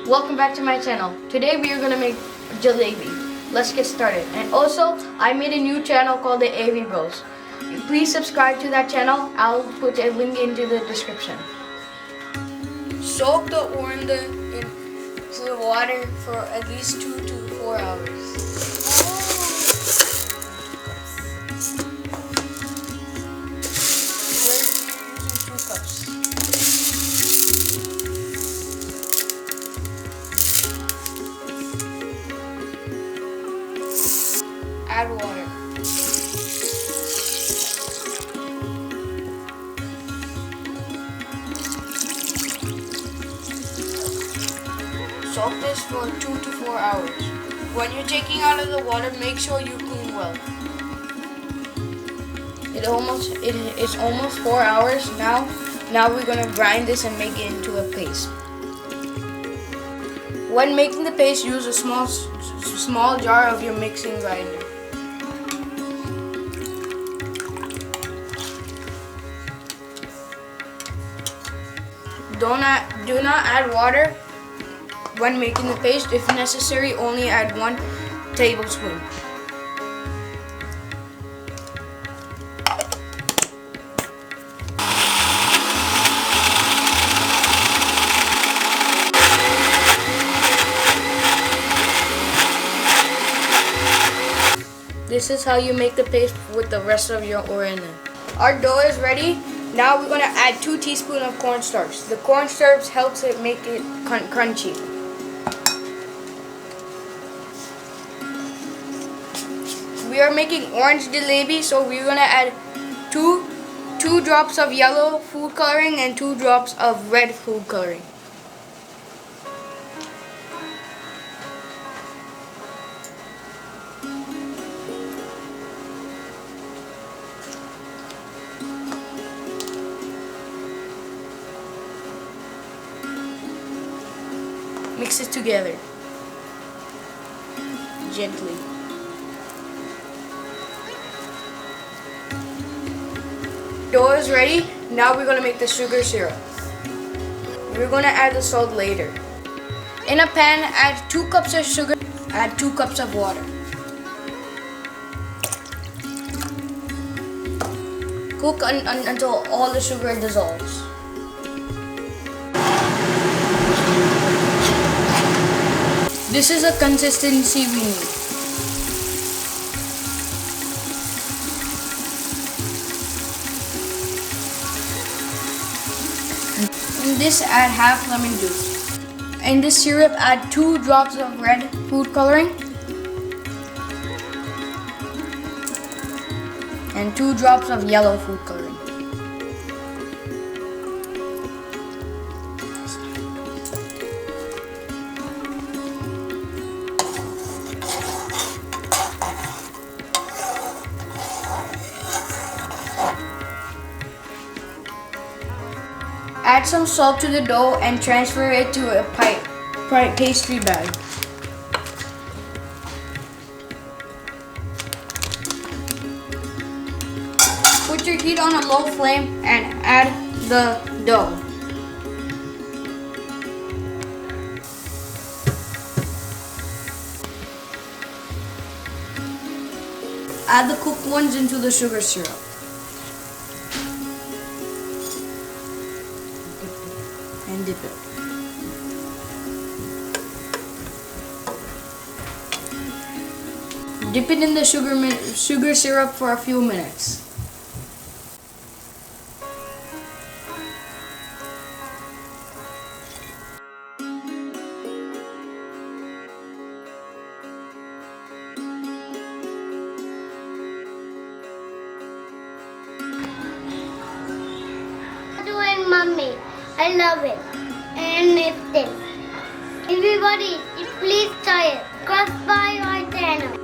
welcome back to my channel. Today we are gonna make jalebi. Let's get started. And also, I made a new channel called the AV Bros. Please subscribe to that channel. I'll put a link into the description. Soak the orange into the water for at least 2 to 4 hours. Add water. Soak this for 2 to 4 hours. When you're taking out of the water, make sure you clean well. It's almost 4 hours now. Now we're gonna grind this and make it into a paste. When making the paste, use a small jar of your mixing grinder. Do not add water when making the paste. If necessary, only add 1 tablespoon. This is how you make the paste with the rest of your oregano. Our dough is ready. Now we're going to add 2 teaspoons of cornstarch. The cornstarch helps it make it crunchy. We are making orange jalebi, so we're going to add 2 drops of yellow food coloring and 2 drops of red food coloring. Mix it together gently. Dough is ready. Now we're gonna make the sugar syrup. We're gonna add the salt later. In a pan, add 2 cups of sugar. Add 2 cups of water. Cook until all the sugar dissolves. This is the consistency we need. In this, add half lemon juice. In this syrup, add 2 drops of red food coloring and 2 drops of yellow food coloring. Add some salt to the dough and transfer it to a pastry bag. Put your heat on a low flame and add the dough. Add the cooked ones into the sugar syrup. And dip it. Dip it in the sugar syrup for a few minutes. Doing, Mommy. I love it. And it's this. Everybody, please try it. Subscribe our channel.